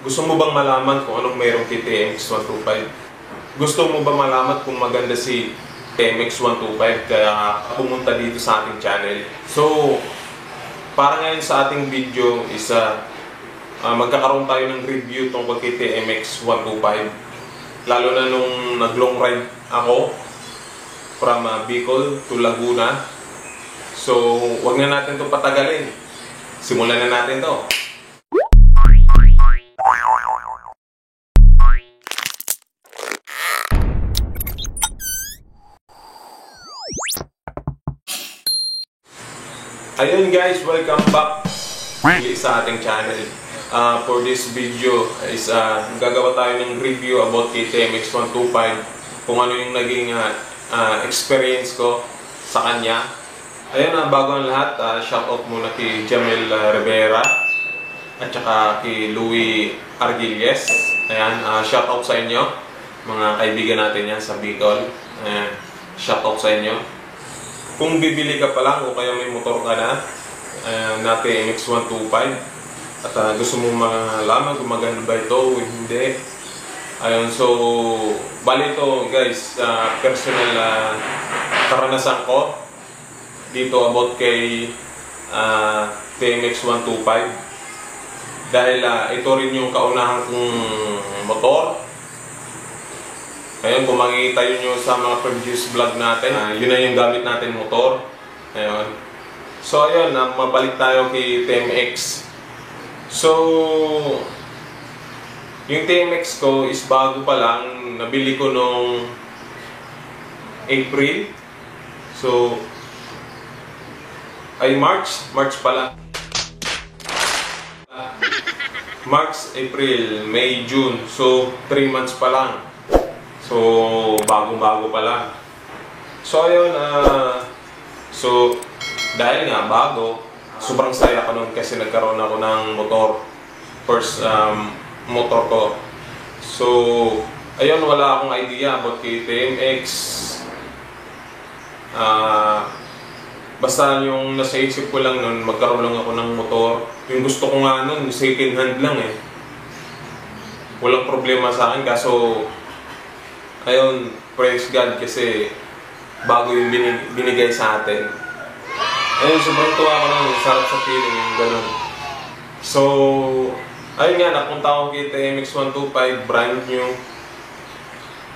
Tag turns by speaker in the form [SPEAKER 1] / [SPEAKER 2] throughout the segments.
[SPEAKER 1] Gusto mo bang malaman kung anong mayroong kay TMX 125? Gusto mo ba malaman kung maganda si TMX 125 kaya pumunta dito sa ating channel? So, para ngayon sa ating video is magkakaroon tayo ng review tungkol kay TMX 125. Lalo na nung nag-long ride ako from Bicol to Laguna. So, wag na natin ito patagalin. Simulan na natin to. Ayun guys, welcome back sa ating channel. For this video is gagawa tayo ng review about kay TMX 125, kung ano yung naging experience ko sa kanya. Ayun, bago ang lahat, shoutout muna kay Jamel Rivera at saka kay Louie Argilles. Ayan, shoutout sa inyo, mga kaibigan natin yan sa Bicol. Ayan, shoutout sa inyo. Kung bibili ka pa lang o kaya may motor ka na TMX 125 at gusto mong malaman kung maganda ba ito o hindi. Ayun, so bali ito guys, personal karanasan ko dito about kay TMX 125 dahil ito rin yung kaunahan kong motor. Ayun, kung makikita nyo sa mga previous vlog natin, yun na yung gamit natin motor. Ayun. So ayun, mabalik tayo kay TMX. So, yung TMX ko is bago pa lang. Nabili ko nung April. So, ay March pala. March, April, May, June. So, 3 months pa lang. So, bago-bago pa lang. So, ayun, so, dahil nga bago, sobrang saya ko nun kasi nagkaroon ako ng motor. First motor ko. So, ayun, wala akong idea about kay TMX. Basta yung nasa isip ko lang nun, magkaroon lang ako ng motor. Yung gusto ko nga nun, second hand lang eh. Walang problema sa akin, kaso ayun, praise God kasi bago yung binigay sa atin. Ayun, sobrang tuwa ko lang, sarap sa feeling yung ganun. So, ayun nga, napunta ako kay TMX 125, brand new.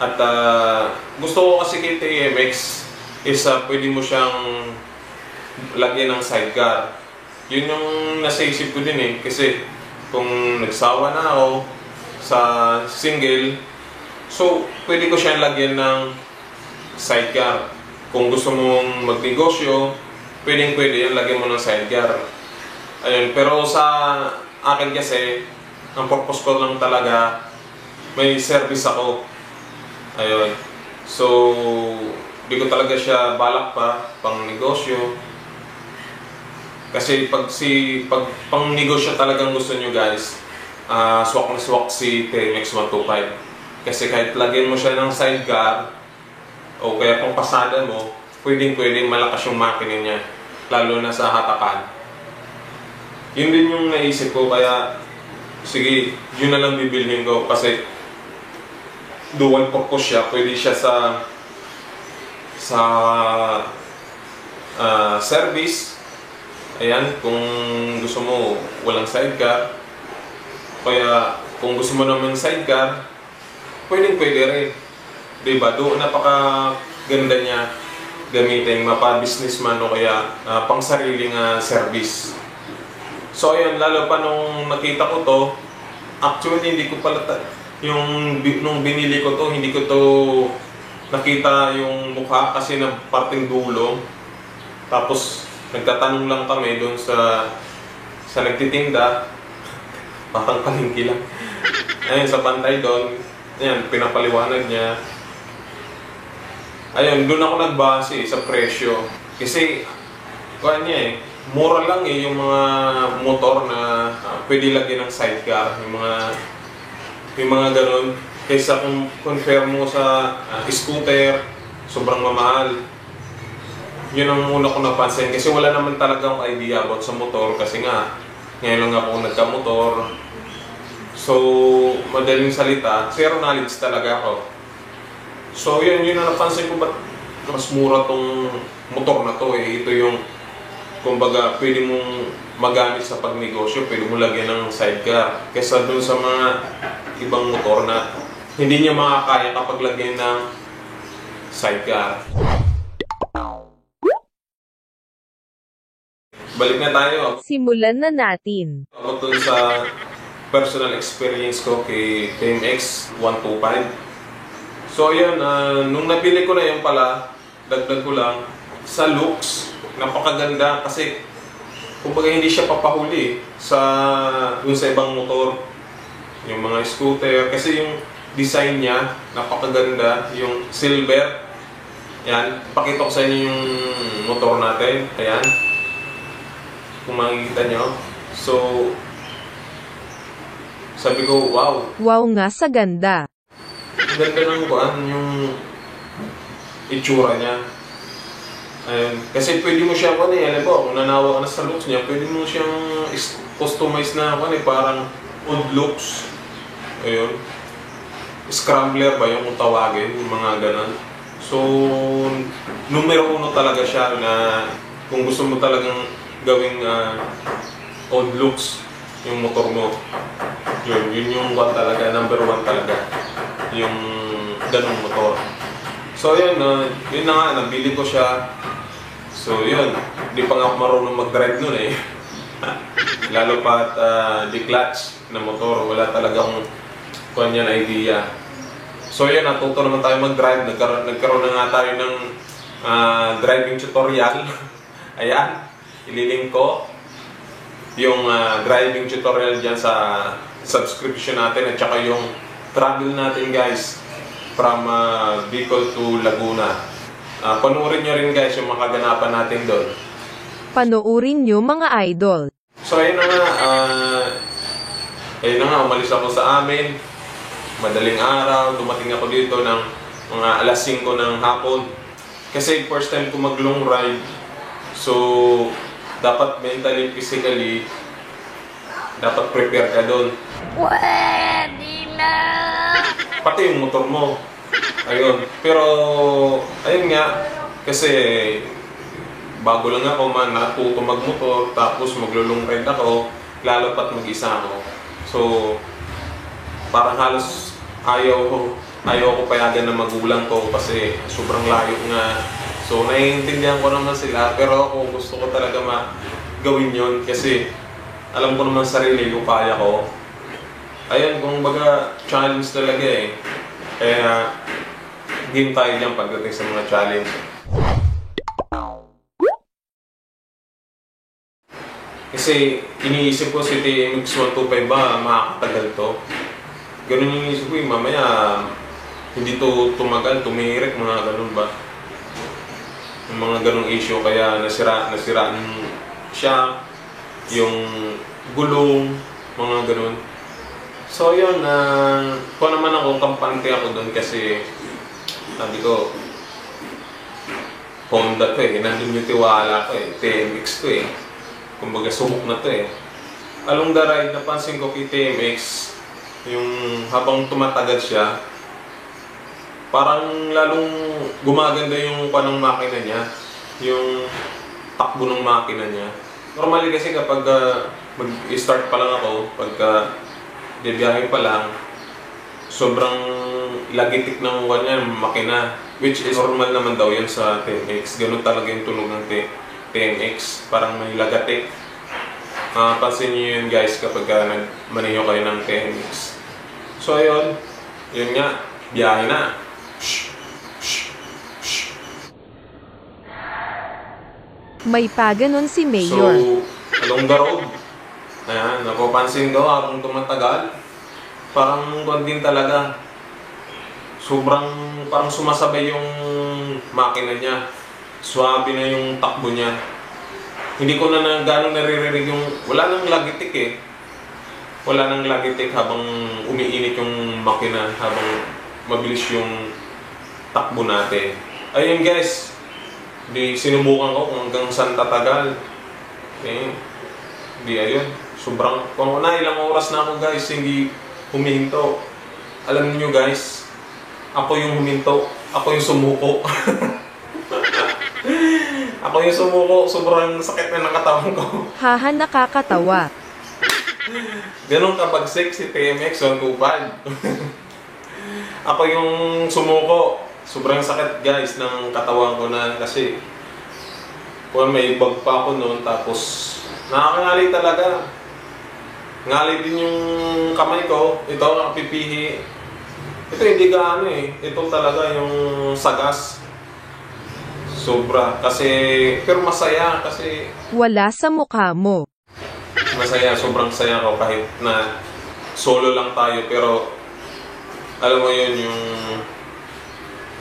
[SPEAKER 1] At gusto ko kasi kay TMX is pwede mo siyang lagyan ng sidecar. Yun yung nasa isip ko din eh, kasi kung nagsawa na ako sa single, so, pwede ko siyang lagyan ng sidecar. Kung gusto mong magnegosyo, pwede yan, lagyan mo ng sidecar. Ayun, pero sa akin kasi, ang purpose ko lang talaga, may service ako. Ayun. So, di ko talaga siya balak pa, pang negosyo. Kasi pag pang negosyo talagang gusto nyo guys, swak na swak si TMX 125. Kasi kahit lagyan mo siya ng sidecar o kaya pang pasada mo, pwedeng malakas yung makina niya, lalo na sa hatakan. Yun din yung naisip ko, kaya sige, yun na lang bibilhin ko kasi dual purpose siya. Pwede siya sa service. Ayan, kung gusto mo walang sidecar, kaya kung gusto mo naman sidecar, pwede rin. Diba? Doon napakaganda niya gamitin, mapa-businessman o kaya pang sariling service. So ayun, lalo pa nung nakita ko to, actually hindi ko pala nung binili ko to, hindi ko to nakita yung mukha kasi na parting dulo. Tapos nagtatanong lang kami doon sa nagtitinda, parang palengke lang. Ayun, sa bantay doon. Ayan, pinapaliwanag niya. Ayun, doon ako nagbase sa presyo. Kasi, kaya niya eh, mura lang eh yung mga motor na pwede lagyan ng sidecar. Yung mga ganun. Kaysa kung compare mo sa scooter, sobrang mamahal. Yun ang muna ko napansin. Kasi wala naman talagang idea about sa motor. Kasi nga, ngayon lang ako nagka-motor. So, madaling salita, zero knowledge talaga ako. So, yun ang napansin ko, ba't mas mura tong motor na to eh. Ito yung, kumbaga, pwede mong magamit sa pagnegosyo, pwede mo lagyan ng sidecar. Kesa dun sa mga ibang motor na hindi niya makakaya kapag lagyan ng sidecar. Balik na tayo.
[SPEAKER 2] Simulan na natin.
[SPEAKER 1] Ako dun sa personal experience ko kay TMX 125. So yun, nung nabili ko na yun pala, dagdag ko lang, sa looks, napakaganda kasi kumbaga hindi siya papahuli dun sa ibang motor, yung mga scooter, kasi yung design niya, napakaganda, yung silver. Yan, pakita ko sa inyo yung motor natin, ayan. Kung makikita nyo. So, sabi ko, wow.
[SPEAKER 2] Wow nga sa ganda.
[SPEAKER 1] Ganda ng yung itsura niya. Ayun. Kasi pwede mo siyang, alam mo, kung nanawa ka na sa looks niya, pwede mo siyang customize na, parang old looks. Ayun. Scrambler ba yung tawagin, yung mga ganun. So, numero 1 talaga siya na kung gusto mo talagang gawing old looks yung motor mo. Yun yung talaga, number 1 talaga. Yung ganung motor. So yun, yun na nga, nabili ko siya. So yun, di pa nga ako marunong mag-drive nun eh. Lalo pa di clutch na motor, wala talagang kanyan idea. So yun, natuto naman tayo mag-drive. Nagkaroon na nga tayo ng driving tutorial. Ayan, ililink ko yung driving tutorial dyan sa subscription natin at saka yung travel natin guys from Bicol to Laguna. Panoorin nyo rin guys yung mga kaganapan natin doon.
[SPEAKER 2] Panoorin nyo mga idol.
[SPEAKER 1] So ayun na nga, umalis ako sa amin. Madaling araw, dumating ako dito ng mga alas 5 ng hapon. Kasi first time ko mag long ride. So, dapat mentally, physically, dapat prepare ka doon.
[SPEAKER 2] Pwede na!
[SPEAKER 1] Pati yung motor mo. Ayun. Pero, ayun nga, kasi bago lang ako natuto magmotor, tapos maglo-long ride ako, lalo pat mag-isa ako. So, parang halos ayaw ko payagan na magulang ko kasi sobrang layo nga. So, naiintindihan ko naman sila, pero ako gusto ko talaga gawin yon kasi alam ko naman sarili ko, kaya ko. Ayun, kung baga, challenge talaga eh. Kaya, game tayo dyan pagdating sa mga challenge. Kasi, iniisip ko si TMX 125 ba, makakatagal to. Ganun yung iniisip ko eh, mamaya, hindi to tumagal, tumirik, mga ganun ba. Yung mga ganung issue, kaya nasiraan siya, yung gulong, mga ganun. So yun, kung naman ako, kampante ako doon kasi sabi ko, Honda to eh, nandun yung tiwala ko eh, TMX to eh. Kumbaga subok na to eh. Along the ride, napansin ko kay TMX, yung habang tumatagal siya, parang lalong gumaganda yung panang makina niya, yung takbo ng makina niya. Normally kasi kapag mag-start pa lang ako, pagka bibiyahe pa lang, sobrang lagitik ng makina, which is normal naman daw yan sa TMX. Ganun talaga yung tunog ng TMX, parang may lagatik. Pansin nyo yun guys kapag nagmaneho kayo ng TMX. So ayun, yun nga, biyahe na.
[SPEAKER 2] May pa ganun si Mayor.
[SPEAKER 1] So, along the road, ayan, napapansin ko habang tumatagal, parang din talaga. Sobrang parang sumasabay yung makina niya. Swabe na yung takbo niya. Hindi ko na gano'ng naririnig yung, wala nang lagitik eh. Wala nang lagitik habang umiinit yung makina, habang mabilis yung takbo natin. Ayun guys, sinubukan ko kung hanggang saan tatagal. Okay. Ayun. Sobrang, kung ilang oras na ako guys, hindi humihinto. Alam niyo guys, ako yung huminto, ako yung sumuko. Ako yung sumuko, sobrang sakit na ng katawan ko.
[SPEAKER 2] Haha, nakakatawa.
[SPEAKER 1] Ganon kabagsik si TMX 125. Ako yung sumuko. Sobrang sakit guys ng katawan ko na kasi kung may bag pa ako noon, tapos nakakangali talaga. Ngali din yung kamay ko. Ito ang pipihi. Ito hindi gaano eh. Ito talaga yung sagas. Sobra. Kasi, pero masaya kasi
[SPEAKER 2] Wala sa mukha mo.
[SPEAKER 1] masaya, sobrang saya ko kahit na solo lang tayo, pero alam mo yun,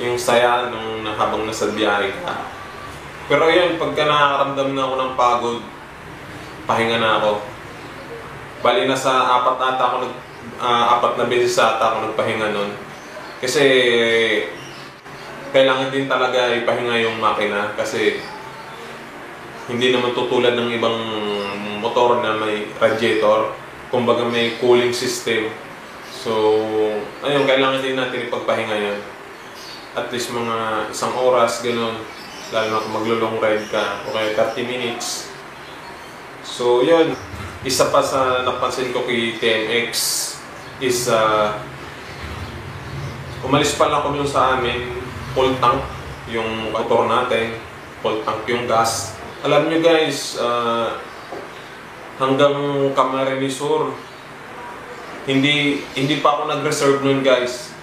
[SPEAKER 1] yung saya nung habang nasa biyahe ka. Pero yun, pagka nakakaramdam na ako ng pagod, pahinga na ako. Bali na sa apat na beses ata ako nagpahinga nun. Kasi kailangan din talaga ipahinga yung makina kasi hindi naman tutulad ng ibang motor na may radiator, kumbaga may cooling system. So, ayun, kailangan din natin ipagpahinga yan. At least mga 1 oras, gano'n. Lalo na kung maglo-long ride ka, o kaya 30 minutes. So, yun. Isa pa sa napansin ko kay TMX is umalis pa lang ako dun sa amin, full tank yung motor natin, full tank yung gas. Alam nyo guys, hanggang Camarines Sur, hindi pa ako nag-reserve nun guys.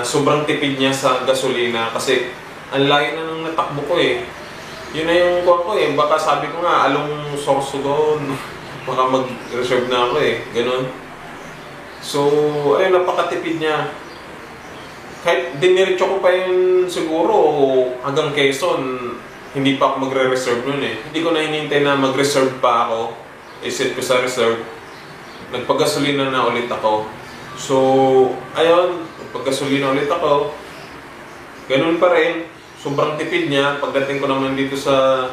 [SPEAKER 1] Sobrang tipid niya sa gasolina kasi ang layo na nung natakbo ko eh. Yun na yung kuha ko eh. Baka sabi ko nga, along Sorsogon, baka mag-reserve na ako eh. Ganon. So, ayun, napakatipid niya. Kahit diniretso ko pa yun siguro hanggang Quezon, hindi pa ako magre-reserve nun eh. Hindi ko na hinintay na mag-reserve pa ako. I-set ko sa reserve. Nagpagasolina na ulit ako. So, ayun, nagpagasolina ulit ako. Ganun pa rin. Sobrang tipid niya. Pagdating ko naman dito sa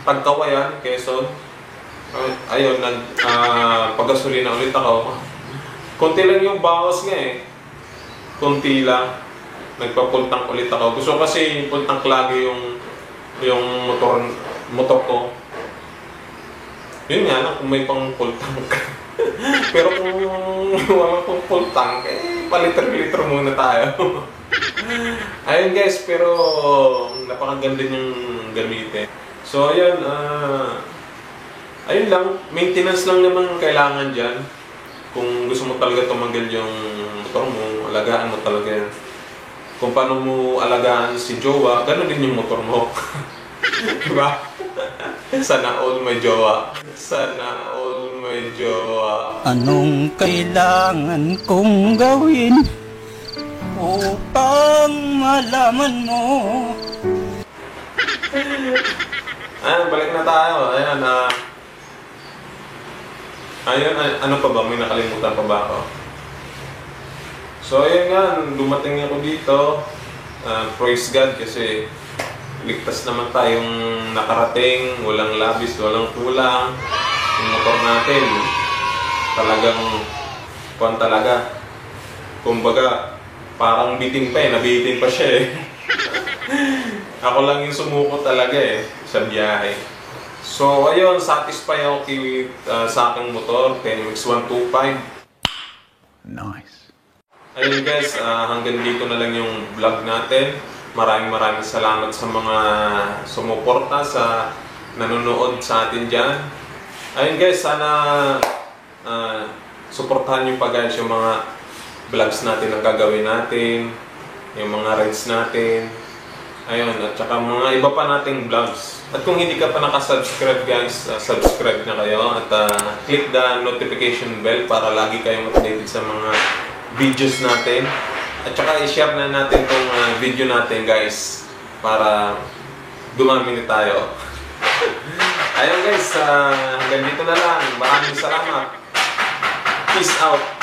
[SPEAKER 1] Tagkawayan, Quezon, ayun, nagpagasolina ulit ako. Konti lang yung bawas nga eh. Konti lang. Nagpa-full-tank ulit ako. Gusto ko kasi full-tank lagi yung motor ko. Yun nga lang kung may pang full-tank. Pero kung wala pang full-tank, eh, paliter-liter muna tayo. Ayun guys, pero napakaganda yung gamitin. So ayun, ayun lang, maintenance lang naman kailangan dyan. Kung gusto mo talaga tumanggal yung motor mo, alagaan mo talaga yan. Kung paano mo alagaan si jowa, gano'n din yung motor mo. Diba? Sana all may jowa. Sana all may jowa.
[SPEAKER 3] Anong kailangan kong gawin upang malaman mo?
[SPEAKER 1] Ayan, balik na tayo. Ayan, ayun, ano pa ba? May nakalimutan pa ba ako? So, ayun nga, dumating ako dito. Praise God kasi ligtas naman tayong nakarating. Walang labis, walang kulang. Yung motor natin, talagang kuwan talaga. Kumbaga, parang bitin pa eh. Nabitin pa siya eh. Ako lang yung sumuko talaga eh, sa biyahe. So, ayun, satisfied ako sa aking motor, TMX 125.
[SPEAKER 3] Nice.
[SPEAKER 1] Ayun guys, hanggang dito na lang yung vlog natin. Maraming salamat sa mga sumuporta, sa nanonood sa atin dyan. Ayun guys, sana suportahan nyo pa guys yung mga vlogs natin na gagawin natin, yung mga rides natin. Ayun, at saka mga iba pa nating vlogs. At kung hindi ka pa nakasubscribe guys, subscribe na kayo at click the notification bell para lagi kayong updated sa mga videos natin. At saka i-share na natin itong video natin guys para dumami na tayo. Ayun guys, hanggang dito na lang. Maraming salamat. Peace out.